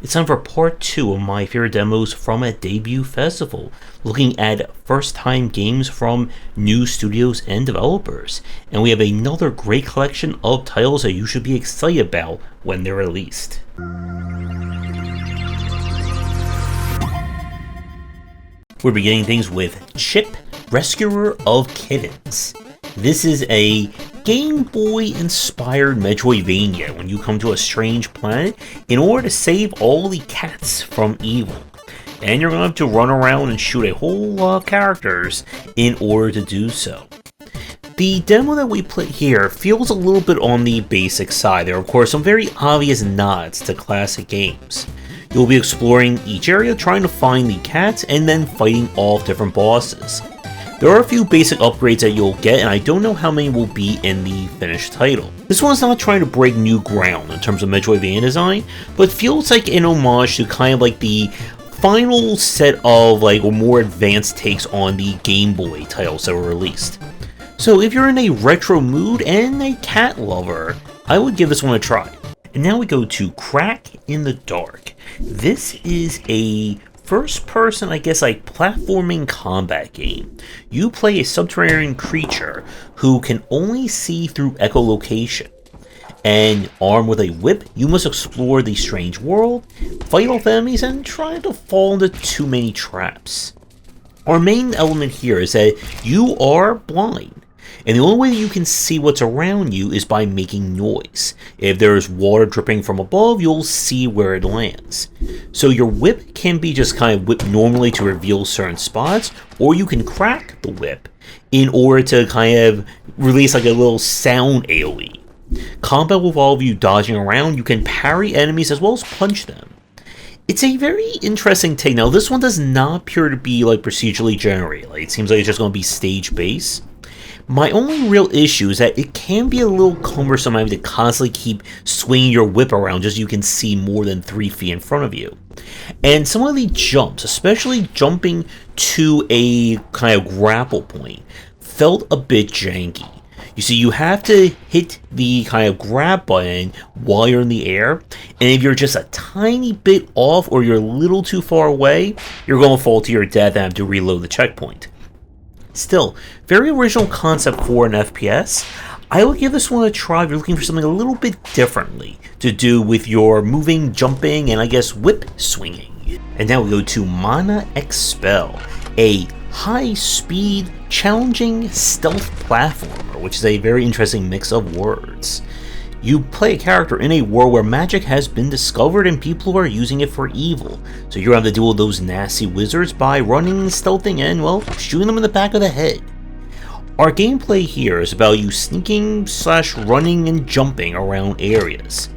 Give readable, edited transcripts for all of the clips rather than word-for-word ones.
It's time for part 2 of my favorite demos from a debut festival, looking at first-time games from new studios and developers. And we have another great collection of titles that you should be excited about when they're released. We're beginning things with Chip, Rescuer of Kittens. This is a Game Boy inspired Metroidvania when you come to a strange planet in order to save all the cats from evil. And you're going to have to run around and shoot a whole lot of characters in order to do so. The demo that we put here feels a little bit on the basic side. There are of course some very obvious nods to classic games. You'll be exploring each area trying to find the cats and then fighting off different bosses. There are a few basic upgrades that you'll get, and I don't know how many will be in the finished title. This one's not trying to break new ground in terms of Metroidvania design, but feels like an homage to kind of like the final set of more advanced takes on the Game Boy titles that were released. So if you're in a retro mood and a cat lover, I would give this one a try. And now we go to Crack in the Dark. This is a first-person, platforming combat game. You play a subterranean creature who can only see through echolocation. And armed with a whip, you must explore the strange world, fight off enemies, and try not to fall into too many traps. Our main element here is that you are blind. And the only way that you can see what's around you is by making noise. If there's water dripping from above, you'll see where it lands. So your whip can be just kind of whipped normally to reveal certain spots, or you can crack the whip in order to kind of release like a little sound AoE. Combat will involve you dodging around. You can parry enemies as well as punch them. It's a very interesting take. Now this one does not appear to be procedurally generated. It seems like it's just going to be stage-based. My only real issue is that it can be a little cumbersome having to constantly keep swinging your whip around just so you can see more than 3 feet in front of you. And some of the jumps, especially jumping to a kind of grapple point, felt a bit janky. You see, you have to hit the kind of grab button while you're in the air, and if you're just a tiny bit off or you're a little too far away, you're going to fall to your death and have to reload the checkpoint. Still, very original concept for an FPS. I would give this one a try if you're looking for something a little bit differently to do with your moving, jumping, and whip swinging. And now we go to Mana Expel, a high-speed, challenging stealth platformer, which is a very interesting mix of words. You play a character in a world where magic has been discovered and people are using it for evil. So you're going to have to deal with those nasty wizards by running, stealthing, and, shooting them in the back of the head. Our gameplay here is about you sneaking / running and jumping around areas.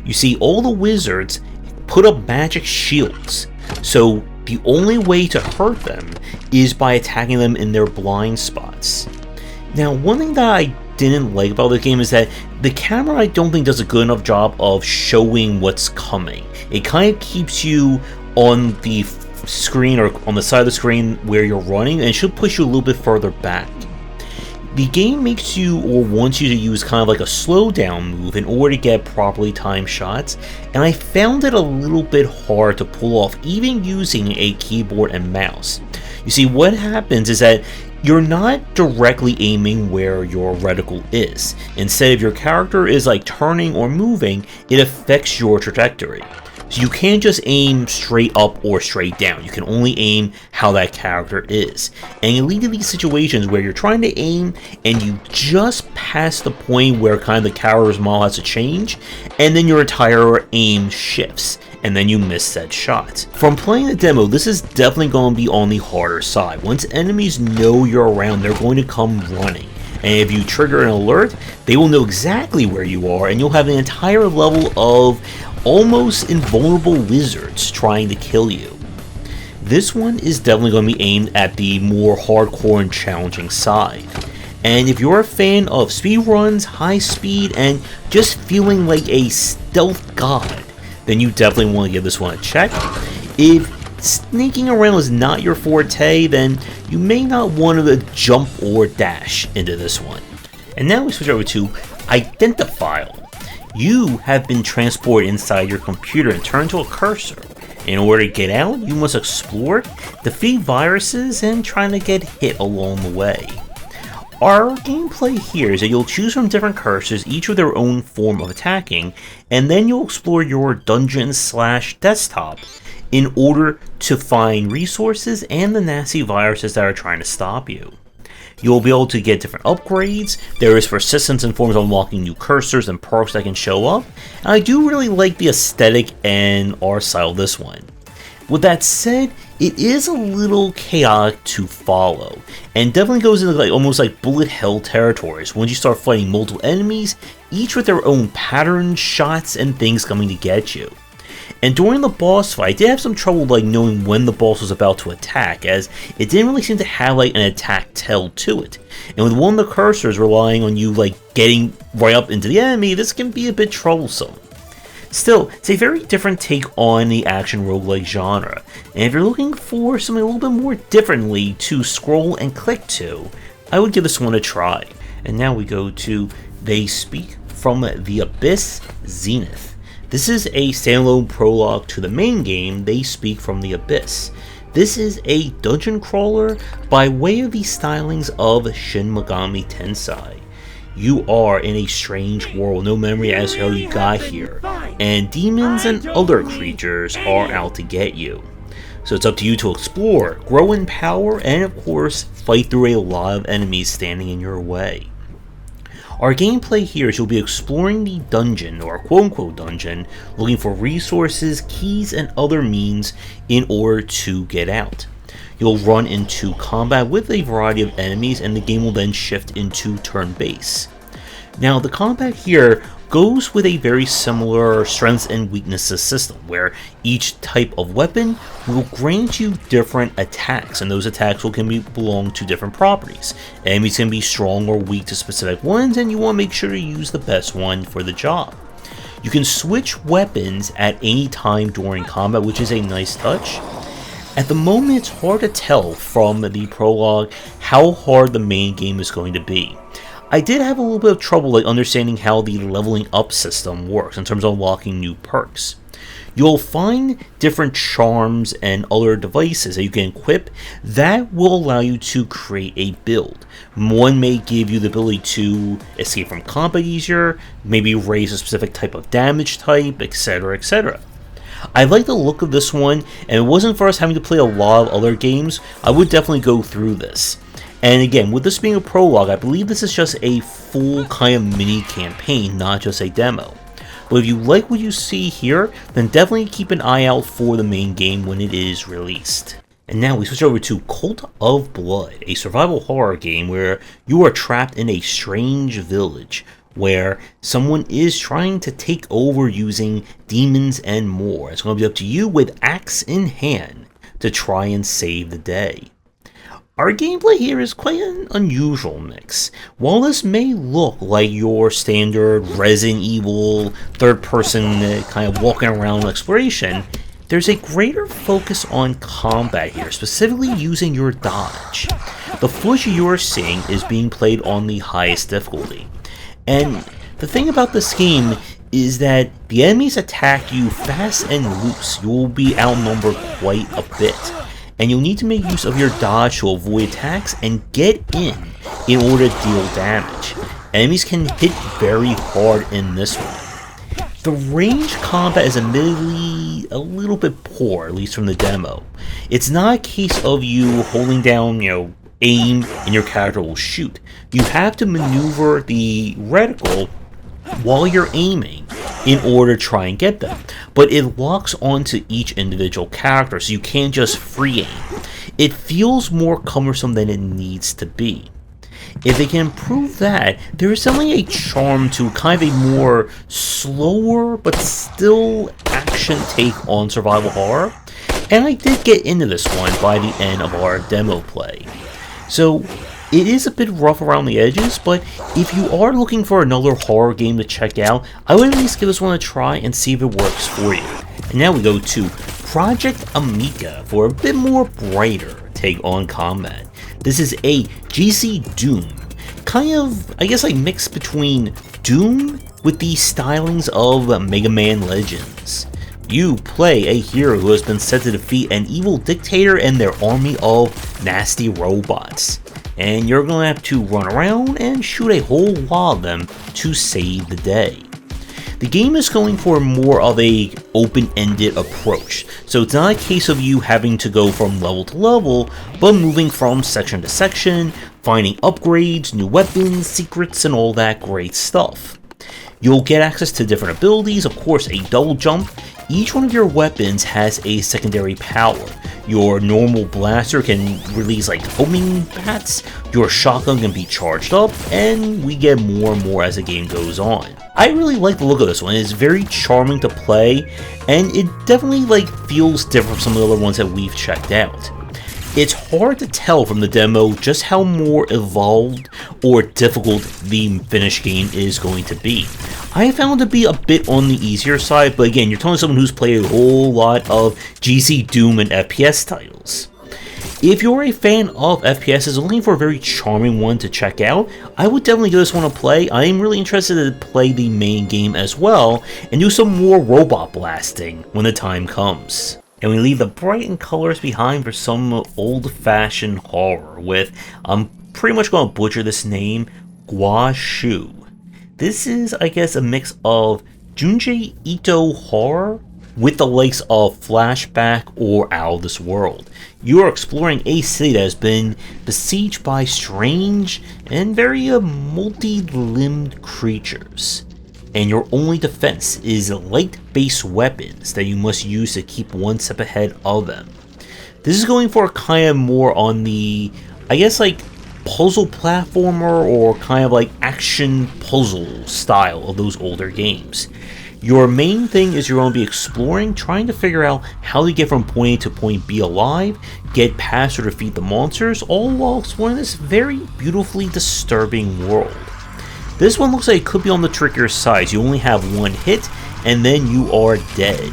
You see, all the wizards put up magic shields, so the only way to hurt them is by attacking them in their blind spots. Now, one thing that I didn't like about the game is that the camera I don't think does a good enough job of showing what's coming. It kind of keeps you on the screen or on the side of the screen where you're running, and it should push you a little bit further back. The game makes you or wants you to use kind of like a slow down move in order to get properly timed shots, and I found it a little bit hard to pull off even using a keyboard and mouse. You see, what happens is that you're not directly aiming where your reticle is. Instead, if your character is turning or moving, it affects your trajectory. So you can't just aim straight up or straight down. You can only aim how that character is. And it leads to these situations where you're trying to aim and you just pass the point where kind of the character's model has to change, and then your entire aim shifts, and then you miss that shot. From playing the demo, this is definitely going to be on the harder side. Once enemies know you're around, they're going to come running. And if you trigger an alert, they will know exactly where you are, and you'll have an entire level of almost invulnerable wizards trying to kill you. This one is definitely going to be aimed at the more hardcore and challenging side. And if you're a fan of speedruns, high speed, and just feeling like a stealth god, then you definitely want to give this one a check. If sneaking around is not your forte, then you may not want to jump or dash into this one. And now we switch over to Identifile. You have been transported inside your computer and turned to a cursor. In order to get out, you must explore, defeat viruses, and try to get hit along the way. Our gameplay here is that you'll choose from different cursors, each with their own form of attacking, and then you'll explore your dungeon/desktop in order to find resources and the nasty viruses that are trying to stop you. You'll be able to get different upgrades. There is persistence in forms of unlocking new cursors and perks that can show up. And I do really like the aesthetic and art style of this one. With that said, it is a little chaotic to follow, and definitely goes into almost like bullet hell territories once you start fighting multiple enemies, each with their own patterns, shots, and things coming to get you. And during the boss fight, I did have some trouble knowing when the boss was about to attack, as it didn't really seem to have an attack tell to it. And with one of the cursors relying on you getting right up into the enemy, this can be a bit troublesome. Still, it's a very different take on the action roguelike genre, and if you're looking for something a little bit more differently to scroll and click to, I would give this one a try. And now we go to They Speak from the Abyss, Zenith. This is a standalone prologue to the main game, They Speak from the Abyss. This is a dungeon crawler by way of the stylings of Shin Megami Tensei. You are in a strange world, no memory as to how you got here, and demons and other creatures are out to get you. So it's up to you to explore, grow in power, and of course, fight through a lot of enemies standing in your way. Our gameplay here is you'll be exploring the dungeon, or quote-unquote dungeon, looking for resources, keys, and other means in order to get out. You'll run into combat with a variety of enemies, and the game will then shift into turn-based. Now, the combat here goes with a very similar strengths and weaknesses system, where each type of weapon will grant you different attacks, and those attacks belong to different properties. Enemies can be strong or weak to specific ones, and you want to make sure to use the best one for the job. You can switch weapons at any time during combat, which is a nice touch. At the moment, it's hard to tell from the prologue how hard the main game is going to be. I did have a little bit of trouble understanding how the leveling up system works in terms of unlocking new perks. You'll find different charms and other devices that you can equip that will allow you to create a build. One may give you the ability to escape from combat easier, maybe raise a specific type of damage type, etc, etc. I like the look of this one, and if it wasn't for us having to play a lot of other games, I would definitely go through this. And again, with this being a prologue, I believe this is just a full kind of mini campaign, not just a demo. But if you like what you see here, then definitely keep an eye out for the main game when it is released. And now we switch over to Cult of Blood, a survival horror game where you are trapped in a strange village, where someone is trying to take over using demons and more. It's going to be up to you with axe in hand to try and save the day. Our gameplay here is quite an unusual mix. While this may look like your standard Resident Evil third-person kind of walking around exploration, there's a greater focus on combat here, specifically using your dodge. The footage you're seeing is being played on the highest difficulty. And the thing about this game is that the enemies attack you fast and loose. You will be outnumbered quite a bit, and you'll need to make use of your dodge to avoid attacks and get in order to deal damage. Enemies can hit very hard in this one. The range combat is admittedly a little bit poor, at least from the demo. It's not a case of you holding down, aim, and your character will shoot. You have to maneuver the reticle while you're aiming in order to try and get them, but it locks onto each individual character, so you can't just free aim. It feels more cumbersome than it needs to be. If they can improve that, there is definitely a charm to kind of a more slower but still action take on survival horror, and I did get into this one by the end of our demo play. So it is a bit rough around the edges, but if you are looking for another horror game to check out, I would at least give this one a try and see if it works for you. And now we go to Project Amica for a bit more brighter take on combat. This is a GC Doom, kind of, I guess, mix between Doom with the stylings of Mega Man Legends. You play a hero who has been set to defeat an evil dictator and their army of nasty robots, and you're going to have to run around and shoot a whole lot of them to save the day. The game is going for more of a open-ended approach, so it's not a case of you having to go from level to level, but moving from section to section, finding upgrades, new weapons, secrets, and all that great stuff. You'll get access to different abilities, of course a double jump. Each one of your weapons has a secondary power. Your normal blaster can release like homing bats, your shotgun can be charged up, and we get more and more as the game goes on. I really like the look of this one. It's very charming to play, and it definitely like feels different from some of the other ones that we've checked out. It's hard to tell from the demo just how more evolved or difficult the finished game is going to be. I found it to be a bit on the easier side, but again, you're telling someone who's played a whole lot of GC, Doom, and FPS titles. If you're a fan of FPSs looking for a very charming one to check out, I would definitely give this one a play. I am really interested to play the main game as well, and do some more robot blasting when the time comes. And we leave the bright colors behind for some old-fashioned horror with, I'm pretty much going to butcher this name, Guaishou. This is, I guess, a mix of Junji Ito horror with the likes of Flashback or Out of This World. You are exploring a city that has been besieged by strange and very multi-limbed creatures. And your only defense is light-based weapons that you must use to keep one step ahead of them. This is going for kind of more on the, I guess, like puzzle platformer or kind of like action puzzle style of those older games. Your main thing is you're going to be exploring, trying to figure out how to get from point A to point B alive, get past or defeat the monsters, all while exploring this very beautifully disturbing world. This one looks like it could be on the trickier side. You only have one hit, and then you are dead.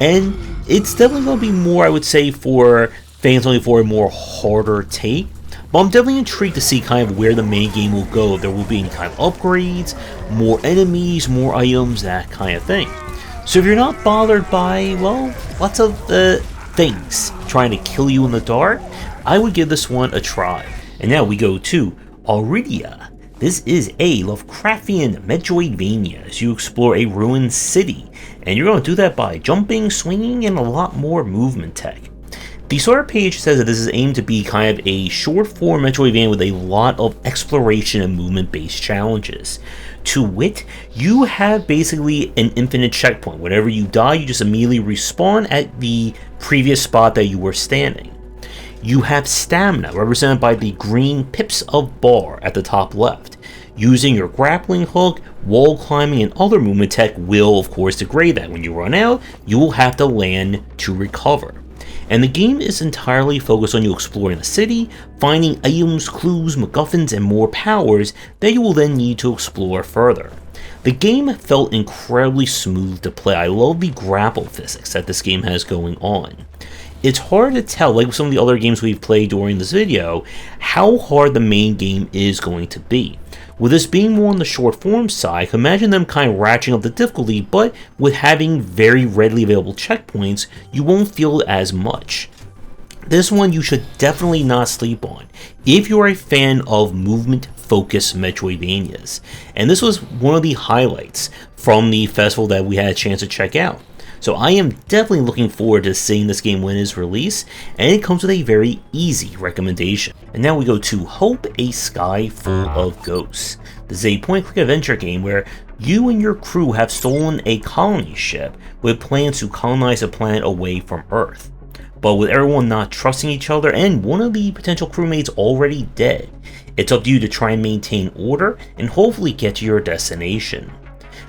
And it's definitely going to be more, I would say, for fans only for a more harder take. But I'm definitely intrigued to see kind of where the main game will go. There will be any kind of upgrades, more enemies, more items, that kind of thing. So if you're not bothered by, well, lots of things trying to kill you in the dark, I would give this one a try. And now we go to Auridia. This is a Lovecraftian Metroidvania as you explore a ruined city, and you're going to do that by jumping, swinging, and a lot more movement tech. The starter page says that this is aimed to be kind of a short-form Metroidvania with a lot of exploration and movement-based challenges. To wit, you have basically an infinite checkpoint. Whenever you die, you just immediately respawn at the previous spot that you were standing. You have stamina, represented by the green pips of bar at the top left. Using your grappling hook, wall climbing, and other movement tech will, of course, degrade that. When you run out, you will have to land to recover. And the game is entirely focused on you exploring the city, finding items, clues, MacGuffins, and more powers that you will then need to explore further. The game felt incredibly smooth to play. I love the grapple physics that this game has going on. It's hard to tell, like with some of the other games we've played during this video, how hard the main game is going to be. With this being more on the short form side, I can imagine them kind of ratcheting up the difficulty, but with having very readily available checkpoints, you won't feel it as much. This one you should definitely not sleep on if you're a fan of movement-focused Metroidvanias. And this was one of the highlights from the festival that we had a chance to check out. So I am definitely looking forward to seeing this game when it's released, and it comes with a very easy recommendation. And now we go to Hope, a Sky Full of Ghosts. This is a point-and-click adventure game where you and your crew have stolen a colony ship with plans to colonize a planet away from Earth. But with everyone not trusting each other and one of the potential crewmates already dead, it's up to you to try and maintain order and hopefully get to your destination.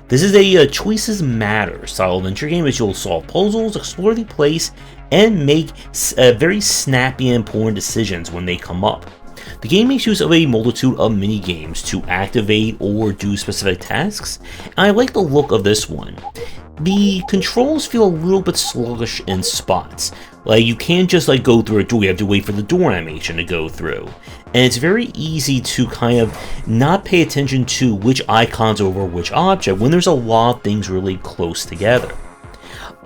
This is a choices matter style adventure game as you'll solve puzzles, explore the place, and make very snappy and important decisions when they come up. The game makes use of a multitude of mini-games to activate or do specific tasks, and I like the look of this one. the controls feel a little bit sluggish in spots. Like, you can't just like go through a door, you have to wait for the door animation to go through. And it's very easy to kind of not pay attention to which icons over which object when there's a lot of things really close together.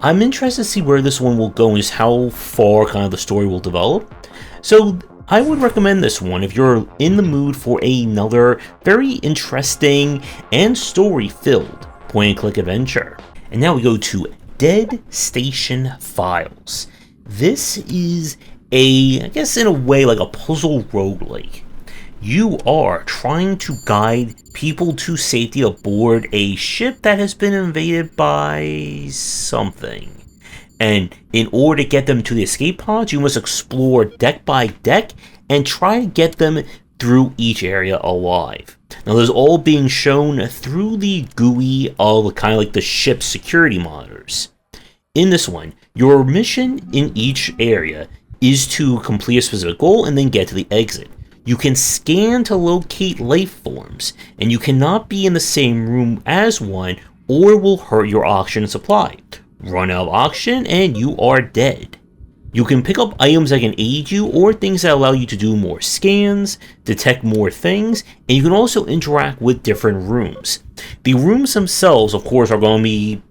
I'm interested to see where this one will go and just how far kind of the story will develop. So I would recommend this one if you're in the mood for another very interesting and story-filled point-and-click adventure. And now we go to Dead Station Files. This is I guess in a way, like a puzzle roguelike. You are trying to guide people to safety aboard a ship that has been invaded by something. And in order to get them to the escape pods, you must explore deck by deck and try to get them through each area alive. Now, this is all being shown through the GUI of kind of like the ship's security monitors. In this one, your mission in each area is to complete a specific goal and then get to the exit. You can scan to locate life forms, and you cannot be in the same room as one or will hurt your oxygen supply. Run out of oxygen and you are dead. You can pick up items that can aid you or things that allow you to do more scans, detect more things, and you can also interact with different rooms. The rooms themselves, of course, are going to be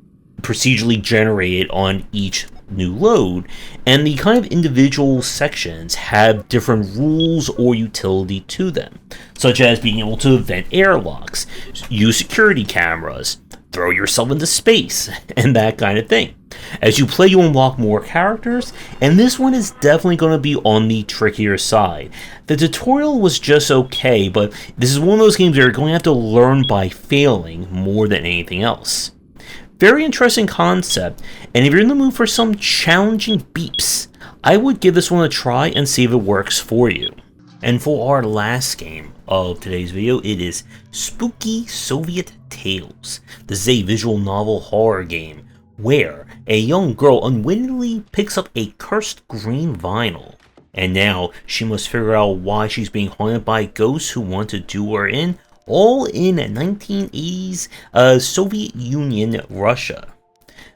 procedurally generated on each new load, and the kind of individual sections have different rules or utility to them, such as being able to vent airlocks, use security cameras, throw yourself into space, and that kind of thing. As you play, you unlock more characters, and this one is definitely going to be on the trickier side. The tutorial was just okay, but this is one of those games where you're going to have to learn by failing more than anything else. Very interesting concept, and if you're in the mood for some challenging beeps, I would give this one a try and see if it works for you. And for our last game of today's video, it is Spooky Soviet Tales. This is a visual novel horror game where a young girl unwittingly picks up a cursed green vinyl, and now she must figure out why she's being haunted by ghosts who want to do her in, all in 1980s Soviet Union Russia.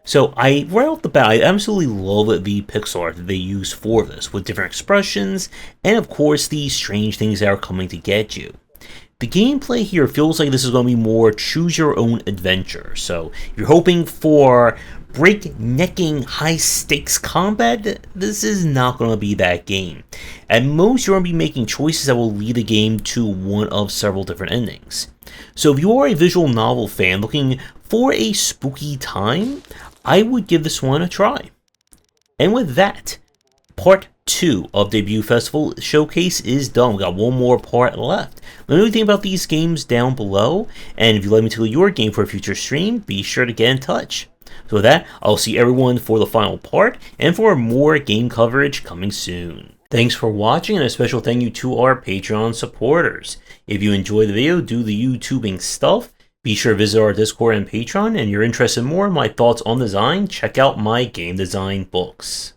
So right off the bat, I absolutely love the pixel art that they use for this, with different expressions, and of course the strange things that are coming to get you. The gameplay here feels like this is going to be more choose your own adventure, so if you're hoping for breaknecking high stakes combat, this is not going to be that game. At most, you're going to be making choices that will lead the game to one of several different endings. So if you are a visual novel fan looking for a spooky time, I would give this one a try. And with that, part 2 of Debut Festival Showcase is done. We got one more part left. Let me know what you think about these games down below, and if you'd like me to do your game for a future stream, be sure to get in touch. So with that, I'll see everyone for the final part, and for more game coverage coming soon. Thanks for watching, and a special thank you to our Patreon supporters. If you enjoyed the video, do the YouTubing stuff, be sure to visit our Discord and Patreon, and if you're interested in more in my thoughts on design, check out my game design books.